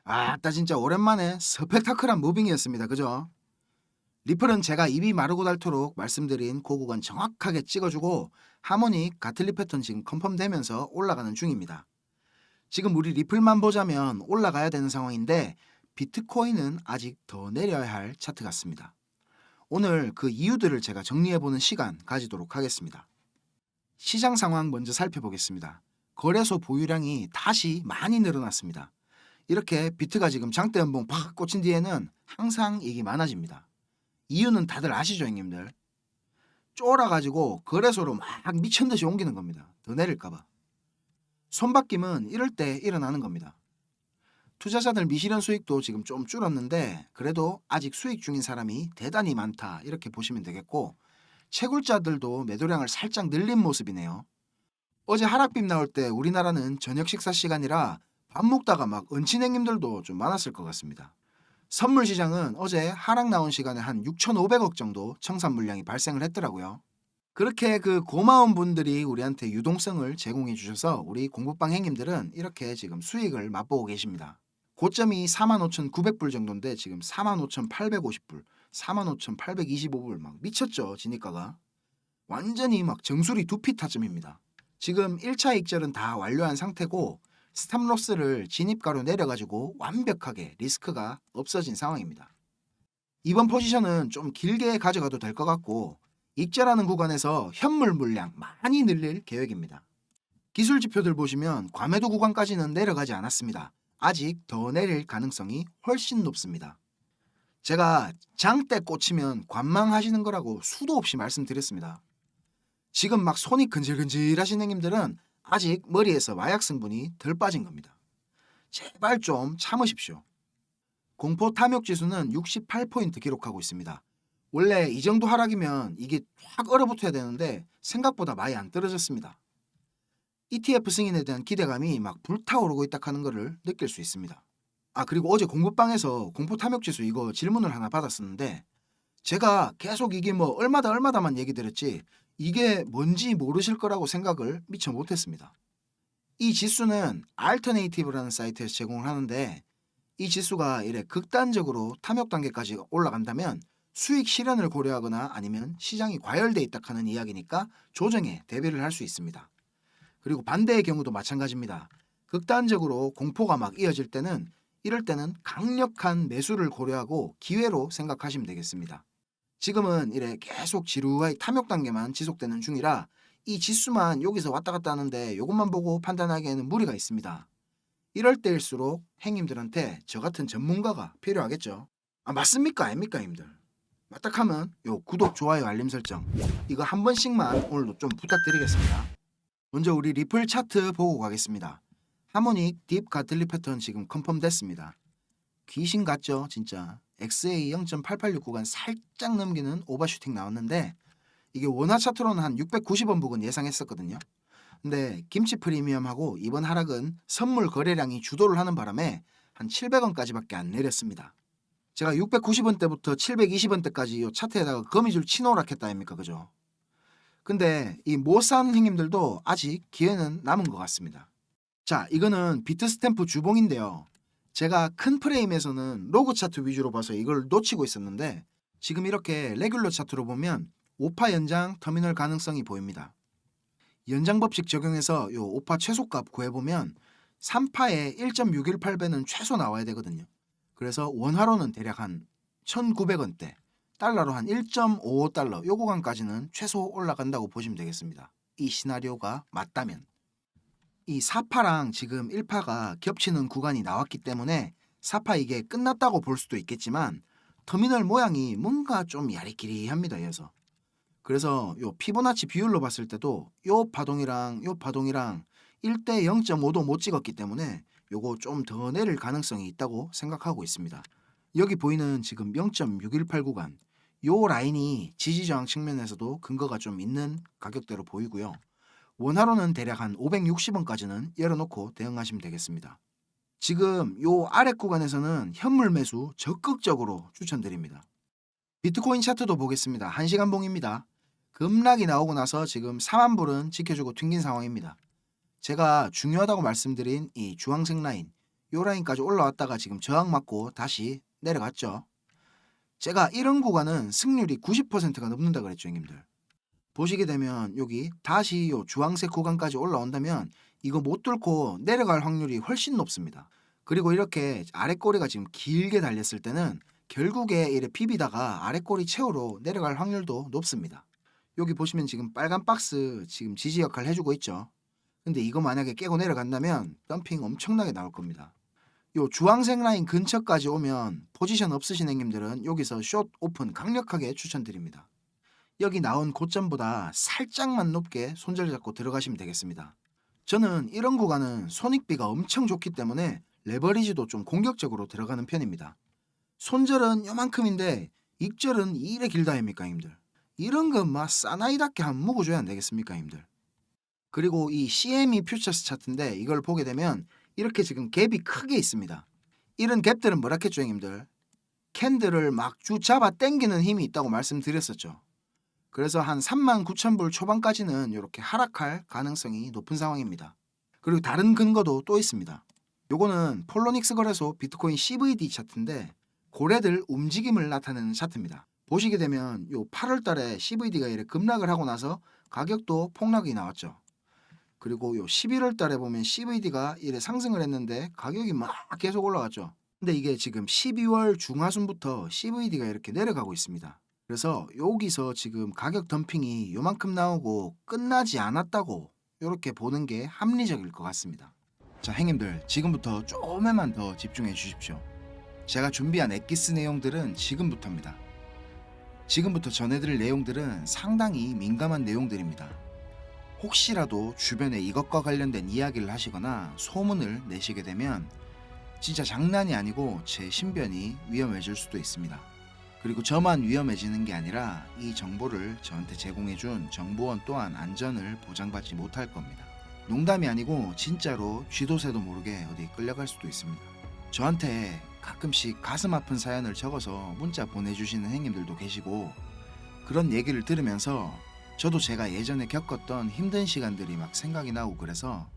아따 진짜 오랜만에 스펙타클한 무빙이었습니다. 그죠? 리플은 제가 입이 마르고 닳도록 말씀드린 그 구간 정확하게 찍어주고 하모닉 가틀리 패턴 지금 컨펌되면서 올라가는 중입니다. 지금 우리 리플만 보자면 올라가야 되는 상황인데 비트코인은 아직 더 내려야 할 차트 같습니다. 오늘 그 이유들을 제가 정리해보는 시간 가지도록 하겠습니다. 시장 상황 먼저 살펴보겠습니다. 거래소 보유량이 다시 많이 늘어났습니다. 이렇게 비트가 지금 장대 연봉 팍 꽂힌 뒤에는 항상 이익이 많아집니다. 이유는 다들 아시죠, 형님들? 쫄아가지고 거래소로 막 미친듯이 옮기는 겁니다. 더 내릴까봐. 손바뀜은 이럴 때 일어나는 겁니다. 투자자들 미실현 수익도 지금 좀 줄었는데 그래도 아직 수익 중인 사람이 대단히 많다 이렇게 보시면 되겠고, 채굴자들도 매도량을 살짝 늘린 모습이네요. 어제 하락빔 나올 때 우리나라는 저녁 식사 시간이라 밥 먹다가 막 얹힌 형님들도 좀 많았을 것 같습니다. 선물 시장은 어제 하락 나온 시간에 한 6,500억 정도 청산 물량이 발생을 했더라고요. 그렇게 그 고마운 분들이 우리한테 유동성을 제공해 주셔서 우리 공부방 형님들은 이렇게 지금 수익을 맛보고 계십니다. 고점이 45,900불 정도인데 지금 45,850불, 45,825불 막 미쳤죠, 진입가가. 완전히 막 정수리 두피 타점입니다. 지금 1차 익절은 다 완료한 상태고 스탑로스를 진입가로 내려가지고 완벽하게 리스크가 없어진 상황입니다. 이번 포지션은 좀 길게 가져가도 될 것 같고 익절하는 구간에서 현물 물량 많이 늘릴 계획입니다. 기술 지표들 보시면 과매도 구간까지는 내려가지 않았습니다. 아직 더 내릴 가능성이 훨씬 높습니다. 제가 장대 꽂히면 관망하시는 거라고 수도 없이 말씀드렸습니다. 지금 막 손이 근질근질하신 형님들은 아직 머리에서 마약 성분이 덜 빠진 겁니다. 제발 좀 참으십시오. 공포 탐욕 지수는 68포인트 기록하고 있습니다. 원래 이 정도 하락이면 이게 확 얼어붙어야 되는데 생각보다 많이 안 떨어졌습니다. ETF 승인에 대한 기대감이 막 불타오르고 있다 하는 것을 느낄 수 있습니다. 아, 그리고 어제 공부방에서 공포 탐욕 지수 이거 질문을 하나 받았었는데 제가 계속 이게 뭐 얼마다만 얘기 드렸지 이게 뭔지 모르실 거라고 생각을 미처 못했습니다. 이 지수는 알터네이티브라는 사이트에서 제공을 하는데 이 지수가 이래 극단적으로 탐욕 단계까지 올라간다면 수익 실현을 고려하거나 아니면 시장이 과열돼 있다 하는 이야기니까 조정에 대비를 할 수 있습니다. 그리고 반대의 경우도 마찬가지입니다. 극단적으로 공포가 막 이어질 때는 이럴 때는 강력한 매수를 고려하고 기회로 생각하시면 되겠습니다. 지금은 이래 계속 지루하게 탐욕 단계만 지속되는 중이라 이 지수만 여기서 왔다 갔다 하는데 이것만 보고 판단하기에는 무리가 있습니다. 이럴 때일수록 행님들한테 저 같은 전문가가 필요하겠죠. 아, 맞습니까? 아닙니까, 형님들? 맞닥하면 요 구독, 좋아요, 알림 설정 이거 한 번씩만 오늘도 좀 부탁드리겠습니다. 먼저 우리 리플 차트 보고 가겠습니다. 하모닉 딥 가틀리 패턴 지금 컨펌 됐습니다. 귀신 같죠, 진짜. XA 0.886 구간 살짝 넘기는 오버슈팅 나왔는데 이게 원화 차트로는 한 690원 부근 예상했었거든요. 근데 김치 프리미엄하고 이번 하락은 선물 거래량이 주도를 하는 바람에 한 700원까지밖에 안 내렸습니다. 제가 690원 때부터 720원 때까지 이 차트에다가 거미줄 치노락했다 아닙니까, 그죠? 근데 이 못 산 형님들도 아직 기회는 남은 것 같습니다. 자, 이거는 비트 스탬프 주봉인데요. 제가 큰 프레임에서는 로그 차트 위주로 봐서 이걸 놓치고 있었는데 지금 이렇게 레귤러 차트로 보면 5파 연장 터미널 가능성이 보입니다. 연장 법칙 적용해서 요 5파 최소값 구해보면 3파에 1.618배는 최소 나와야 되거든요. 그래서 원화로는 대략 한 1,900원대, 달러로 한 1.55달러 요 구간까지는 최소 올라간다고 보시면 되겠습니다. 이 시나리오가 맞다면. 이 4파랑 지금 1파가 겹치는 구간이 나왔기 때문에 4파 이게 끝났다고 볼 수도 있겠지만 터미널 모양이 뭔가 좀 야리끼리합니다. 그래서 요 피보나치 비율로 봤을 때도 요 파동이랑 1대 0.5도 못 찍었기 때문에 요거 좀 더 내릴 가능성이 있다고 생각하고 있습니다. 여기 보이는 지금 0.618 구간 요 라인이 지지저항 측면에서도 근거가 좀 있는 가격대로 보이고요. 원화로는 대략 한 560원까지는 열어놓고 대응하시면 되겠습니다. 지금 요 아래 구간에서는 현물 매수 적극적으로 추천드립니다. 비트코인 차트도 보겠습니다. 1시간 봉입니다. 급락이 나오고 나서 지금 4만 불은 지켜주고 튕긴 상황입니다. 제가 중요하다고 말씀드린 이 주황색 라인 요 라인까지 올라왔다가 지금 저항 맞고 다시 내려갔죠. 제가 이런 구간은 승률이 90%가 넘는다 그랬죠, 형님들. 보시게 되면 여기 다시 요 주황색 구간까지 올라온다면 이거 못 뚫고 내려갈 확률이 훨씬 높습니다. 그리고 이렇게 아래 꼬리가 지금 길게 달렸을 때는 결국에 이래 비비다가 아래 꼬리 채우러 내려갈 확률도 높습니다. 여기 보시면 지금 빨간 박스 지금 지지 역할 해주고 있죠. 근데 이거 만약에 깨고 내려간다면 덤핑 엄청나게 나올 겁니다. 요 주황색 라인 근처까지 오면 포지션 없으신 형님들은 여기서 숏 오픈 강력하게 추천드립니다. 여기 나온 고점보다 살짝만 높게 손절 잡고 들어가시면 되겠습니다. 저는 이런 구간은 손익비가 엄청 좋기 때문에 레버리지도 좀 공격적으로 들어가는 편입니다. 손절은 요만큼인데 익절은 이래 길다 아닙니까 형님들. 이런 거 막 사나이답게 한번 묵어줘야 안 되겠습니까 형님들. 그리고 이 CME 퓨처스 차트인데 이걸 보게 되면 이렇게 지금 갭이 크게 있습니다. 이런 갭들은 뭐라 했죠 형님들. 캔들을 막 쭉 잡아 당기는 힘이 있다고 말씀드렸었죠. 그래서 한 39,000불 초반까지는 이렇게 하락할 가능성이 높은 상황입니다. 그리고 다른 근거도 또 있습니다. 요거는 폴로닉스 거래소 비트코인 CVD 차트인데 고래들 움직임을 나타내는 차트입니다. 보시게 되면 요 8월 달에 CVD가 이렇게 급락을 하고 나서 가격도 폭락이 나왔죠. 그리고 요 11월 달에 보면 CVD가 이래 상승을 했는데 가격이 막 계속 올라갔죠. 근데 이게 지금 12월 중하순부터 CVD가 이렇게 내려가고 있습니다. 그래서 여기서 지금 가격 덤핑이 요만큼 나오고 끝나지 않았다고 이렇게 보는 게 합리적일 것 같습니다. 자, 형님들 지금부터 조금만 더 집중해 주십시오. 제가 준비한 엑기스 내용들은 지금부터입니다. 지금부터 전해드릴 내용들은 상당히 민감한 내용들입니다. 혹시라도 주변에 이것과 관련된 이야기를 하시거나 소문을 내시게 되면 진짜 장난이 아니고 제 신변이 위험해질 수도 있습니다. 그리고 저만 위험해지는 게 아니라 이 정보를 저한테 제공해준 정보원 또한 안전을 보장받지 못할 겁니다. 농담이 아니고 진짜로 쥐도 새도 모르게 어디 끌려갈 수도 있습니다. 저한테 가끔씩 가슴 아픈 사연을 적어서 문자 보내주시는 형님들도 계시고 그런 얘기를 들으면서 저도 제가 예전에 겪었던 힘든 시간들이 막 생각이 나고 그래서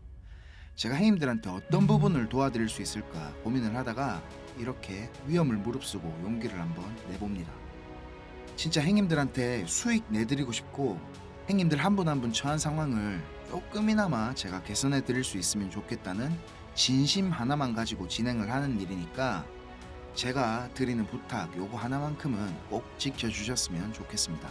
제가 형님들한테 어떤 부분을 도와드릴 수 있을까 고민을 하다가 이렇게 위험을 무릅쓰고 용기를 한번 내봅니다. 진짜 형님들한테 수익 내드리고 싶고 형님들 한 분 한 분 처한 상황을 조금이나마 제가 개선해 드릴 수 있으면 좋겠다는 진심 하나만 가지고 진행을 하는 일이니까 제가 드리는 부탁 요거 하나만큼은 꼭 지켜주셨으면 좋겠습니다.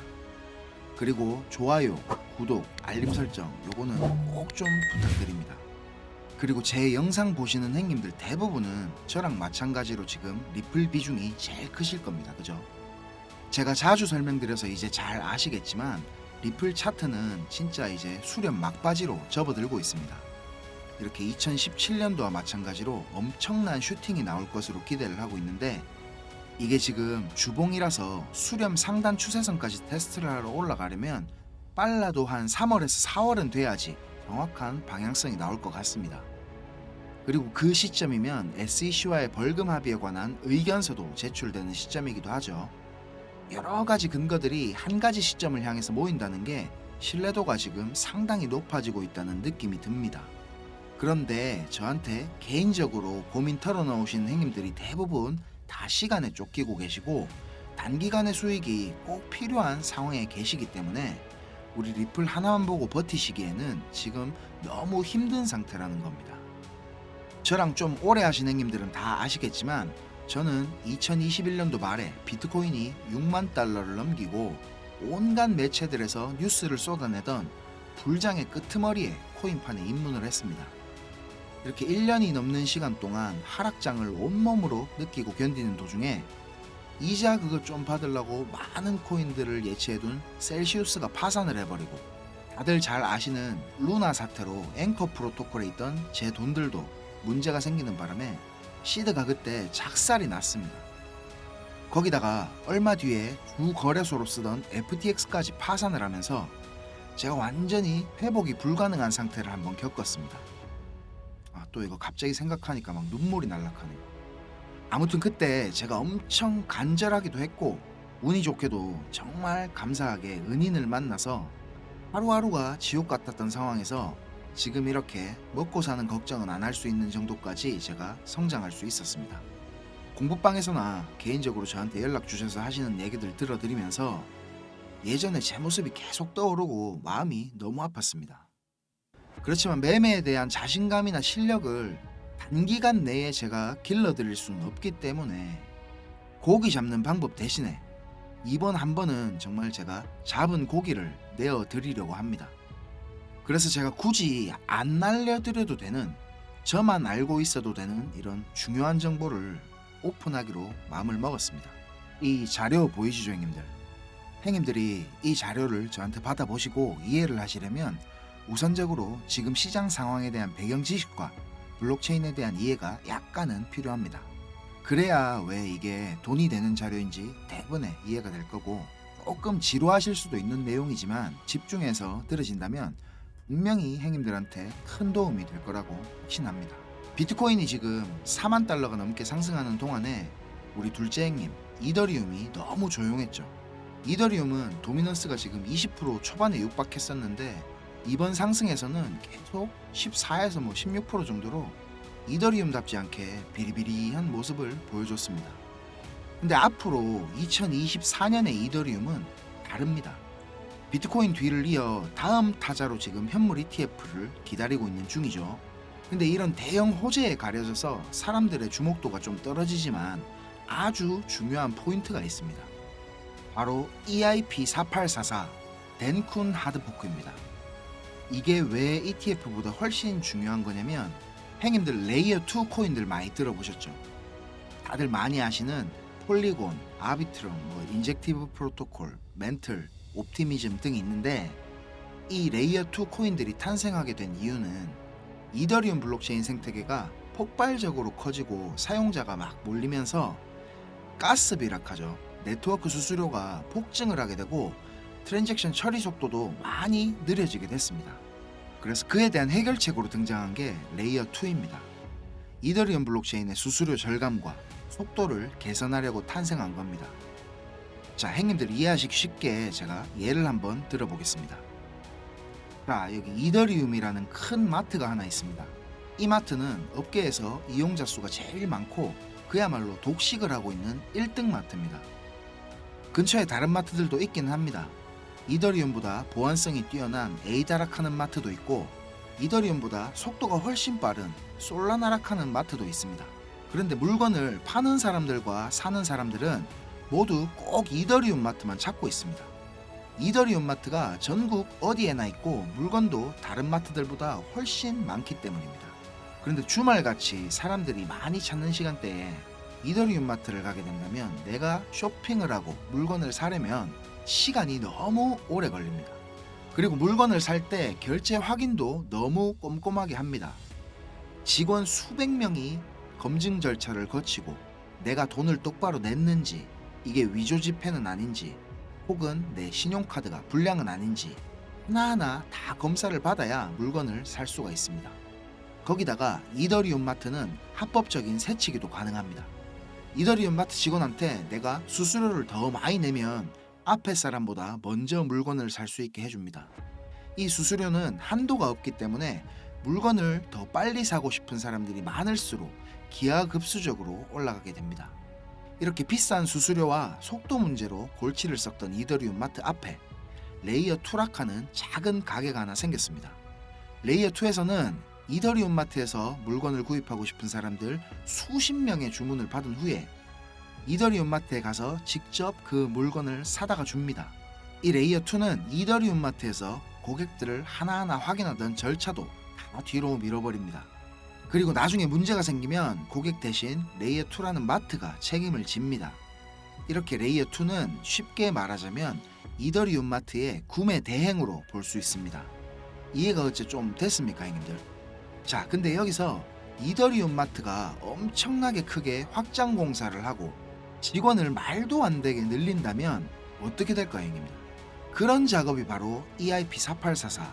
그리고 좋아요, 구독, 알림 설정 요거는 꼭 좀 부탁드립니다. 그리고 제 영상 보시는 형님들 대부분은 저랑 마찬가지로 지금 리플 비중이 제일 크실 겁니다. 그죠? 제가 자주 설명드려서 이제 잘 아시겠지만 리플 차트는 진짜 이제 수렴 막바지로 접어들고 있습니다. 이렇게 2017년도와 마찬가지로 엄청난 슈팅이 나올 것으로 기대를 하고 있는데 이게 지금 주봉이라서 수렴 상단 추세선까지 테스트를 하러 올라가려면 빨라도 한 3월에서 4월은 돼야지 정확한 방향성이 나올 것 같습니다. 그리고 그 시점이면 SEC와의 벌금 합의에 관한 의견서도 제출되는 시점이기도 하죠. 여러 가지 근거들이 한 가지 시점을 향해서 모인다는 게 신뢰도가 지금 상당히 높아지고 있다는 느낌이 듭니다. 그런데 저한테 개인적으로 고민 털어놓으시는 형님들이 대부분 다 시간에 쫓기고 계시고 단기간의 수익이 꼭 필요한 상황에 계시기 때문에 우리 리플 하나만 보고 버티시기에는 지금 너무 힘든 상태라는 겁니다. 저랑 좀 오래 하신 형님들은 다 아시겠지만 저는 2021년도 말에 비트코인이 6만 달러를 넘기고 온갖 매체들에서 뉴스를 쏟아내던 불장의 끄트머리에 코인판에 입문을 했습니다. 이렇게 1년이 넘는 시간 동안 하락장을 온몸으로 느끼고 견디는 도중에 이자 그거 좀 받으려고 많은 코인들을 예치해둔 셀시우스가 파산을 해버리고 다들 잘 아시는 루나 사태로 앵커 프로토콜에 있던 제 돈들도 문제가 생기는 바람에 시드가 그때 작살이 났습니다. 거기다가 얼마 뒤에 주 거래소로 쓰던 FTX까지 파산을 하면서 제가 완전히 회복이 불가능한 상태를 한번 겪었습니다. 또 이거 갑자기 생각하니까 막 눈물이 날락하네요. 아무튼 그때 제가 엄청 간절하기도 했고 운이 좋게도 정말 감사하게 은인을 만나서 하루하루가 지옥 같았던 상황에서 지금 이렇게 먹고 사는 걱정은 안 할 수 있는 정도까지 제가 성장할 수 있었습니다. 공부방에서나 개인적으로 저한테 연락 주셔서 하시는 얘기들 들어드리면서 예전에 제 모습이 계속 떠오르고 마음이 너무 아팠습니다. 그렇지만 매매에 대한 자신감이나 실력을 단기간 내에 제가 길러드릴 수는 없기 때문에 고기 잡는 방법 대신에 이번 한 번은 정말 제가 잡은 고기를 내어드리려고 합니다. 그래서 제가 굳이 안 알려드려도 되는, 저만 알고 있어도 되는 이런 중요한 정보를 오픈하기로 마음을 먹었습니다. 이 자료 보이시죠, 형님들? 형님들이 이 자료를 저한테 받아보시고 이해를 하시려면 우선적으로 지금 시장 상황에 대한 배경 지식과 블록체인에 대한 이해가 약간은 필요합니다. 그래야 왜 이게 돈이 되는 자료인지 대부분의 이해가 될 거고, 조금 지루하실 수도 있는 내용이지만 집중해서 들으신다면 분명히 형님들한테 큰 도움이 될 거라고 확신합니다. 비트코인이 지금 4만 달러가 넘게 상승하는 동안에 우리 둘째 형님 이더리움이 너무 조용했죠. 이더리움은 도미넌스가 지금 20% 초반에 육박했었는데 이번 상승에서는 계속 14에서 16% 정도로 이더리움답지 않게 비리비리한 모습을 보여줬습니다. 근데 앞으로 2024년의 이더리움은 다릅니다. 비트코인 뒤를 이어 다음 타자로 지금 현물 ETF를 기다리고 있는 중이죠. 근데 이런 대형 호재에 가려져서 사람들의 주목도가 좀 떨어지지만 아주 중요한 포인트가 있습니다. 바로 EIP4844 덴쿤 하드포크입니다. 이게 왜 ETF보다 훨씬 중요한 거냐면, 형님들 레이어 2 코인들 많이 들어보셨죠? 다들 많이 아시는 폴리곤, 아비트럼, 인젝티브 프로토콜, 멘틀, 옵티미즘 등이 있는데, 이 레이어 2 코인들이 탄생하게 된 이유는 이더리움 블록체인 생태계가 폭발적으로 커지고 사용자가 막 몰리면서 가스 비락하죠. 네트워크 수수료가 폭증을 하게 되고 트랜잭션 처리 속도도 많이 느려지게 됐습니다. 그래서 그에 대한 해결책으로 등장한 게 레이어 2입니다. 이더리움 블록체인의 수수료 절감과 속도를 개선하려고 탄생한 겁니다. 자, 형님들 이해하시기 쉽게 제가 예를 한번 들어보겠습니다. 자, 여기 이더리움이라는 큰 마트가 하나 있습니다. 이 마트는 업계에서 이용자 수가 제일 많고 그야말로 독식을 하고 있는 1등 마트입니다. 근처에 다른 마트들도 있긴 합니다. 이더리움보다 보안성이 뛰어난 에이다락하는 마트도 있고 이더리움보다 속도가 훨씬 빠른 솔라나락하는 마트도 있습니다. 그런데 물건을 파는 사람들과 사는 사람들은 모두 꼭 이더리움 마트만 찾고 있습니다. 이더리움 마트가 전국 어디에나 있고 물건도 다른 마트들보다 훨씬 많기 때문입니다. 그런데 주말같이 사람들이 많이 찾는 시간대에 이더리움 마트를 가게 된다면 내가 쇼핑을 하고 물건을 사려면 시간이 너무 오래 걸립니다. 그리고 물건을 살 때 결제 확인도 너무 꼼꼼하게 합니다. 직원 수백 명이 검증 절차를 거치고 내가 돈을 똑바로 냈는지, 이게 위조 지폐는 아닌지, 혹은 내 신용카드가 불량은 아닌지 하나하나 다 검사를 받아야 물건을 살 수가 있습니다. 거기다가 이더리움 마트는 합법적인 세치기도 가능합니다. 이더리움 마트 직원한테 내가 수수료를 더 많이 내면 앞에 사람보다 먼저 물건을 살 수 있게 해줍니다. 이 수수료는 한도가 없기 때문에 물건을 더 빨리 사고 싶은 사람들이 많을수록 기하급수적으로 올라가게 됩니다. 이렇게 비싼 수수료와 속도 문제로 골치를 썩던 이더리움 마트 앞에 레이어 2락하는 작은 가게가 하나 생겼습니다. 레이어 2에서는 이더리움 마트에서 물건을 구입하고 싶은 사람들 수십 명의 주문을 받은 후에 이더리움 마트에 가서 직접 그 물건을 사다가 줍니다. 이 레이어 2는 이더리움 마트에서 고객들을 하나하나 확인하던 절차도 다 뒤로 밀어버립니다. 그리고 나중에 문제가 생기면 고객 대신 레이어 2라는 마트가 책임을 집니다. 이렇게 레이어 2는 쉽게 말하자면 이더리움 마트의 구매 대행으로 볼 수 있습니다. 이해가 어째 좀 됐습니까, 형님들? 자, 근데 여기서 이더리움 마트가 엄청나게 크게 확장 공사를 하고 직원을 말도 안 되게 늘린다면 어떻게 될까요, 형님들? 그런 작업이 바로 EIP4844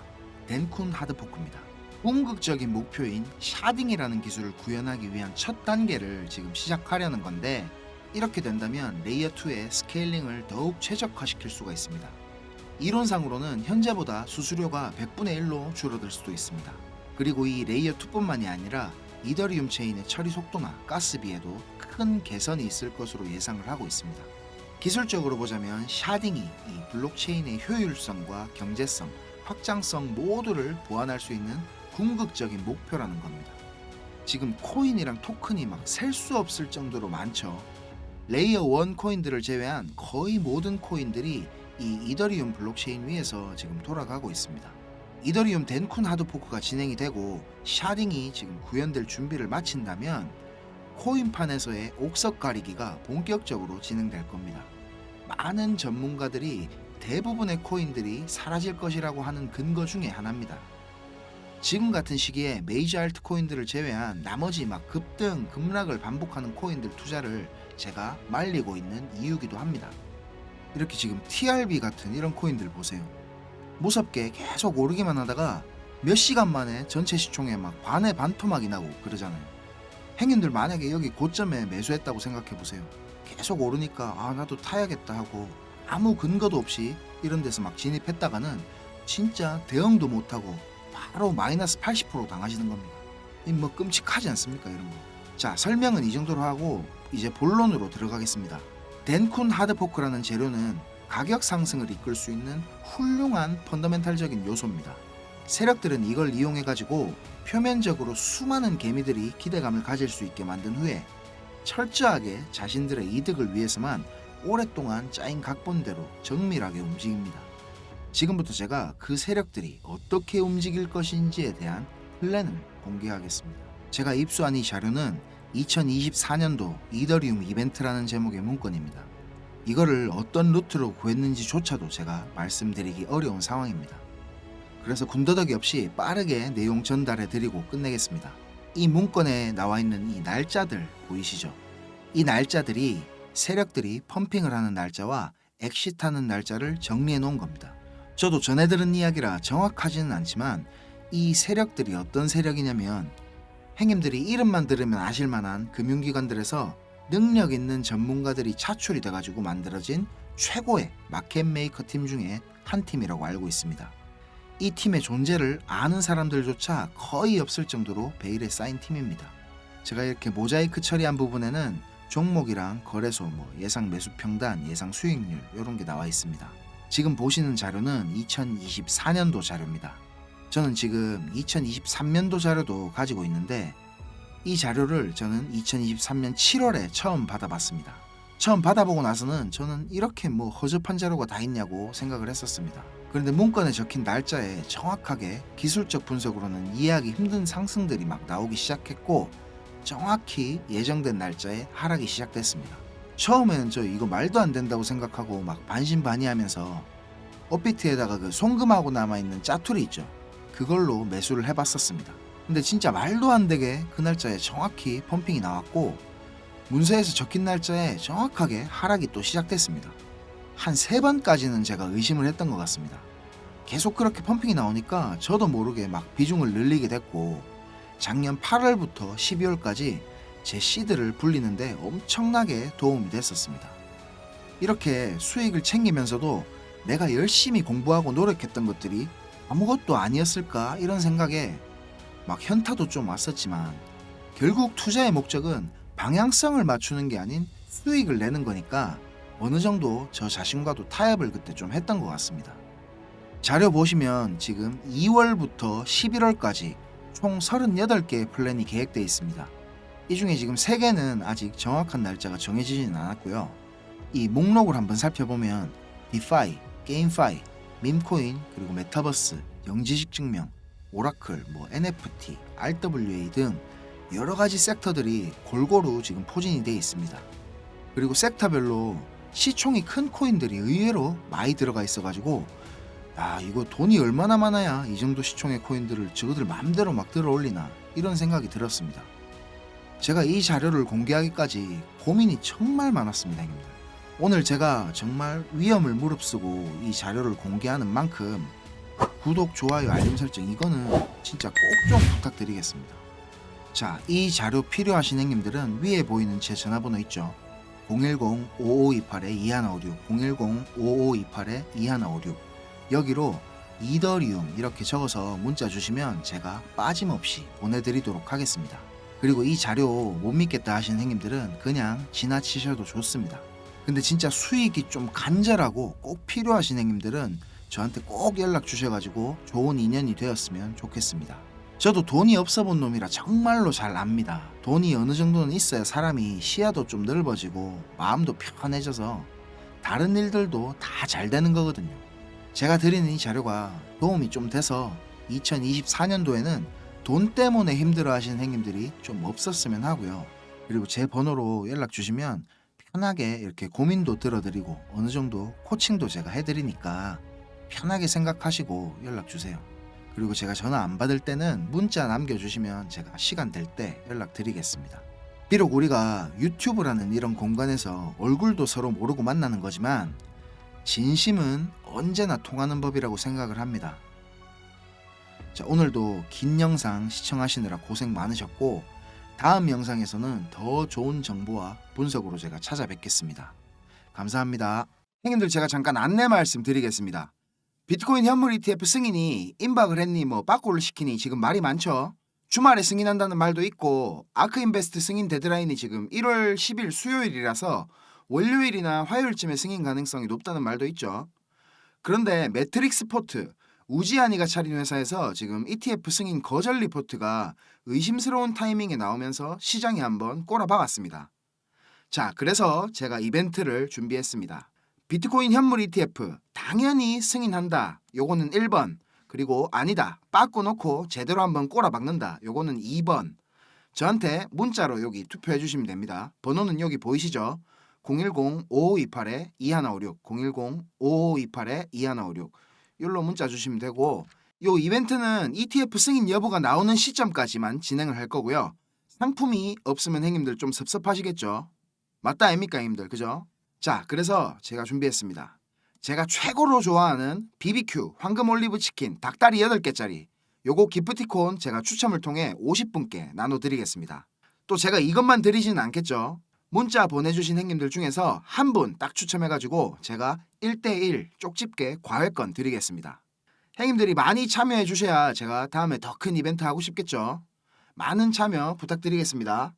덴쿤 하드포크입니다. 궁극적인 목표인 샤딩이라는 기술을 구현하기 위한 첫 단계를 지금 시작하려는 건데, 이렇게 된다면 레이어 2의 스케일링을 더욱 최적화시킬 수가 있습니다. 이론상으로는 현재보다 수수료가 100분의 1로 줄어들 수도 있습니다. 그리고 이 레이어 2뿐만이 아니라 이더리움 체인의 처리 속도나 가스비에도 큰 개선이 있을 것으로 예상을 하고 있습니다. 기술적으로 보자면 샤딩이 이 블록체인의 효율성과 경제성, 확장성 모두를 보완할 수 있는 궁극적인 목표라는 겁니다. 지금 코인이랑 토큰이 막 셀 수 없을 정도로 많죠. 레이어 1 코인들을 제외한 거의 모든 코인들이 이 이더리움 블록체인 위에서 지금 돌아가고 있습니다. 이더리움 덴쿤 하드포크가 진행이 되고 샤딩이 지금 구현될 준비를 마친다면 코인판에서의 옥석 가리기가 본격적으로 진행될 겁니다. 많은 전문가들이 대부분의 코인들이 사라질 것이라고 하는 근거 중에 하나입니다. 지금 같은 시기에 메이저 알트코인들을 제외한 나머지 막 급등, 급락을 반복하는 코인들 투자를 제가 말리고 있는 이유기도 합니다. 이렇게 지금 TRB 같은 이런 코인들 보세요. 무섭게 계속 오르기만 하다가 몇 시간 만에 전체 시총에 막 반의 반토막이 나고 그러잖아요. 행님들 만약에 여기 고점에 매수했다고 생각해 보세요. 계속 오르니까 아 나도 타야겠다 하고 아무 근거도 없이 이런 데서 막 진입했다가는 진짜 대응도 못하고 바로 마이너스 80% 당하시는 겁니다. 이 뭐 끔찍하지 않습니까 이런 거. 자, 설명은 이 정도로 하고 이제 본론으로 들어가겠습니다. 덴쿤 하드포크라는 재료는 가격 상승을 이끌 수 있는 훌륭한 펀더멘탈적인 요소입니다. 세력들은 이걸 이용해 가지고 표면적으로 수많은 개미들이 기대감을 가질 수 있게 만든 후에 철저하게 자신들의 이득을 위해서만 오랫동안 짜인 각본대로 정밀하게 움직입니다. 지금부터 제가 그 세력들이 어떻게 움직일 것인지에 대한 플랜을 공개하겠습니다. 제가 입수한 이 자료는 2024년도 이더리움 이벤트라는 제목의 문건입니다. 이거를 어떤 루트로 구했는지조차도 제가 말씀드리기 어려운 상황입니다. 그래서 군더더기 없이 빠르게 내용 전달해 드리고 끝내겠습니다. 이 문건에 나와 있는 이 날짜들 보이시죠? 이 날짜들이 세력들이 펌핑을 하는 날짜와 엑시트하는 날짜를 정리해 놓은 겁니다. 저도 전해 들은 이야기라 정확하지는 않지만 이 세력들이 어떤 세력이냐면 행님들이 이름만 들으면 아실만한 금융기관들에서 능력 있는 전문가들이 차출이 돼가지고 만들어진 최고의 마켓 메이커 팀 중에 한 팀이라고 알고 있습니다. 이 팀의 존재를 아는 사람들조차 거의 없을 정도로 베일에 쌓인 팀입니다. 제가 이렇게 모자이크 처리한 부분에는 종목이랑 거래소, 예상 매수 평단, 예상 수익률 이런 게 나와 있습니다. 지금 보시는 자료는 2024년도 자료입니다. 저는 지금 2023년도 자료도 가지고 있는데 이 자료를 저는 2023년 7월에 처음 받아봤습니다. 처음 받아보고 나서는 저는 이렇게 허접한 자료가 다 있냐고 생각을 했었습니다. 그런데 문건에 적힌 날짜에 정확하게 기술적 분석으로는 이해하기 힘든 상승들이 막 나오기 시작했고 정확히 예정된 날짜에 하락이 시작됐습니다. 처음에는 저 이거 말도 안 된다고 생각하고 막 반신반의하면서 업비트에다가 그 송금하고 남아있는 짜투리 있죠. 그걸로 매수를 해봤었습니다. 근데 진짜 말도 안 되게 그 날짜에 정확히 펌핑이 나왔고 문서에서 적힌 날짜에 정확하게 하락이 또 시작됐습니다. 한 3번까지는 제가 의심을 했던 것 같습니다. 계속 그렇게 펌핑이 나오니까 저도 모르게 막 비중을 늘리게 됐고 작년 8월부터 12월까지 제 시드를 불리는데 엄청나게 도움이 됐었습니다. 이렇게 수익을 챙기면서도 내가 열심히 공부하고 노력했던 것들이 아무것도 아니었을까 이런 생각에 막 현타도 좀 왔었지만 결국 투자의 목적은 방향성을 맞추는 게 아닌 수익을 내는 거니까 어느 정도 저 자신과도 타협을 그때 좀 했던 것 같습니다. 자료 보시면 지금 2월부터 11월까지 총 38개의 플랜이 계획되어 있습니다. 이 중에 지금 3개는 아직 정확한 날짜가 정해지지는 않았고요. 이 목록을 한번 살펴보면 디파이, 게임파이, 밈코인, 그리고 메타버스, 영지식 증명, 오라클, NFT, RWA 등 여러가지 섹터들이 골고루 지금 포진이 되어 있습니다. 그리고 섹터별로 시총이 큰 코인들이 의외로 많이 들어가 있어가지고 이거 돈이 얼마나 많아야 이 정도 시총의 코인들을 저거들 마음대로 막 들어 올리나 이런 생각이 들었습니다. 제가 이 자료를 공개하기까지 고민이 정말 많았습니다, 형님들. 오늘 제가 정말 위험을 무릅쓰고 이 자료를 공개하는 만큼 구독, 좋아요, 알림 설정 이거는 진짜 꼭 좀 부탁드리겠습니다. 자, 이 자료 필요하신 형님들은 위에 보이는 제 전화번호 있죠. 010-5528-2156 010-5528-2156 여기로 이더리움 이렇게 적어서 문자 주시면 제가 빠짐없이 보내드리도록 하겠습니다. 그리고 이 자료 못 믿겠다 하시는 형님들은 그냥 지나치셔도 좋습니다. 근데 진짜 수익이 좀 간절하고 꼭 필요하신 형님들은 저한테 꼭 연락 주셔가지고 좋은 인연이 되었으면 좋겠습니다. 저도 돈이 없어 본 놈이라 정말로 잘 압니다. 돈이 어느 정도는 있어야 사람이 시야도 좀 넓어지고 마음도 편해져서 다른 일들도 다 잘 되는 거거든요. 제가 드리는 이 자료가 도움이 좀 돼서 2024년도에는 돈 때문에 힘들어 하시는 형님들이 좀 없었으면 하고요. 그리고 제 번호로 연락 주시면 편하게 이렇게 고민도 들어드리고 어느 정도 코칭도 제가 해드리니까 편하게 생각하시고 연락 주세요. 그리고 제가 전화 안 받을 때는 문자 남겨주시면 제가 시간 될 때 연락드리겠습니다. 비록 우리가 유튜브라는 이런 공간에서 얼굴도 서로 모르고 만나는 거지만 진심은 언제나 통하는 법이라고 생각을 합니다. 자, 오늘도 긴 영상 시청하시느라 고생 많으셨고 다음 영상에서는 더 좋은 정보와 분석으로 제가 찾아뵙겠습니다. 감사합니다. 형님들 제가 잠깐 안내 말씀 드리겠습니다. 비트코인 현물 ETF 승인이 임박을 했니 뭐 빠꾸를 시키니 지금 말이 많죠. 주말에 승인한다는 말도 있고 아크인베스트 승인 데드라인이 지금 1월 10일 수요일이라서 월요일이나 화요일쯤에 승인 가능성이 높다는 말도 있죠. 그런데 매트릭스 포트 우지한이가 차린 회사에서 지금 ETF 승인 거절 리포트가 의심스러운 타이밍에 나오면서 시장에 한번 꼬라박았습니다. 자, 그래서 제가 이벤트를 준비했습니다. 비트코인 현물 ETF 당연히 승인한다. 요거는 1번. 그리고 아니다. 빠꾸 놓고 제대로 한번 꼬라박는다. 요거는 2번. 저한테 문자로 여기 투표해 주시면 됩니다. 번호는 여기 보이시죠? 010-5528-2156 010-5528-2156 이걸로 문자 주시면 되고 요 이벤트는 ETF 승인 여부가 나오는 시점까지만 진행을 할 거고요. 상품이 없으면 형님들 좀 섭섭하시겠죠? 맞다 아닙니까 형님들 그죠? 자, 그래서 제가 준비했습니다. 제가 최고로 좋아하는 BBQ 황금 올리브 치킨 닭다리 8개짜리 요거 기프티콘 제가 추첨을 통해 50분께 나눠드리겠습니다. 또 제가 이것만 드리지는 않겠죠. 문자 보내주신 형님들 중에서 한 분 딱 추첨해가지고 제가 1대1 쪽집게 과외권 드리겠습니다. 형님들이 많이 참여해 주셔야 제가 다음에 더 큰 이벤트 하고 싶겠죠. 많은 참여 부탁드리겠습니다.